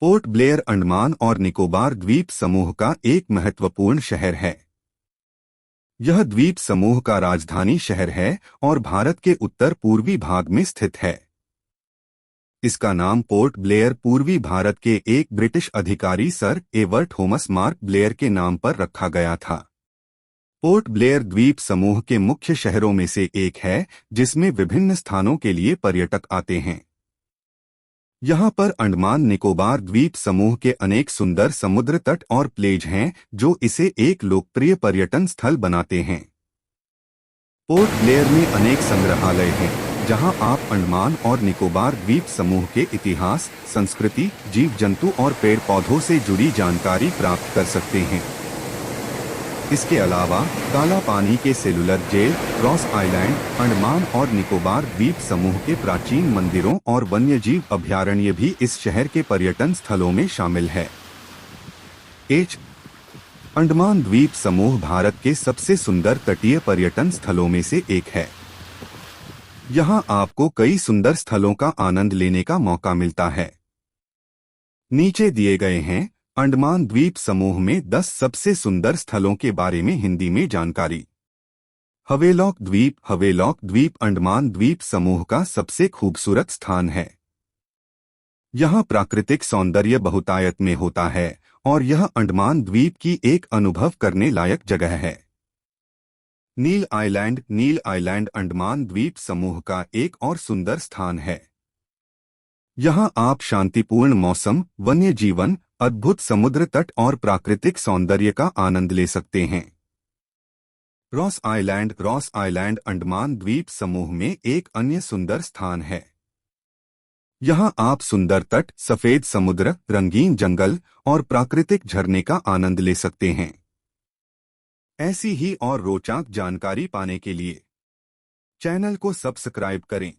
Port Blair Andaman और निकोबार द्वीप समूह का एक महत्वपूर्ण शहर है। यह द्वीप समूह का राजधानी शहर है और भारत के उत्तर पूर्वी भाग में स्थित है। इसका नाम पोर्ट ब्लेयर पूर्वी भारत के एक ब्रिटिश अधिकारी sir ever Thomas mark Blair के नाम पर रखा गया था। पोर्ट ब्लेयर द्वीप समूह के मुख्य शहरों में से एक है, जिसमें विभिन्न स्थानों के लिए पर्यटक आते हैं। यहाँ पर अंडमान निकोबार द्वीप समूह के अनेक सुंदर समुद्र तट और प्लेज हैं, जो इसे एक लोकप्रिय पर्यटन स्थल बनाते हैं। पोर्ट ब्लेयर में अनेक संग्रहालय हैं, जहां आप अंडमान और निकोबार द्वीप समूह के इतिहास, संस्कृति, जीव जंतु और पेड़ पौधों से जुड़ी जानकारी प्राप्त कर सकते हैं। इसके अलावा काला पानी के cellular jail, Ross Island, Andaman और निकोबार द्वीप समूह के प्राचीन मंदिरों और वन्यजीव अभयारण्य भी इस शहर के पर्यटन स्थलों में शामिल है। अंडमान द्वीप समूह भारत के सबसे सुंदर तटीय पर्यटन स्थलों में से एक है। यहाँ आपको कई सुंदर स्थलों का आनंद लेने का मौका मिलता है। नीचे दिए गए हैं अंडमान द्वीप समूह में 10 सबसे सुंदर स्थलों के बारे में हिंदी में जानकारी। हवेलॉक द्वीप अंडमान द्वीप समूह का सबसे खूबसूरत स्थान है। यहाँ प्राकृतिक सौंदर्य बहुतायत में होता है और यह अंडमान द्वीप की एक अनुभव करने लायक जगह है। नील आइलैंड अंडमान द्वीप समूह का एक और सुंदर स्थान है। यहाँ आप शांतिपूर्ण मौसम, वन्य जीवन, अद्भुत समुद्र तट और प्राकृतिक सौंदर्य का आनंद ले सकते हैं। रॉस आइलैंड अंडमान द्वीप समूह में एक अन्य सुंदर स्थान है। यहाँ आप सुंदर तट, सफेद समुद्र, रंगीन जंगल और प्राकृतिक झरने का आनंद ले सकते हैं। ऐसी ही और रोचक जानकारी पाने के लिए चैनल को सब्सक्राइब करें।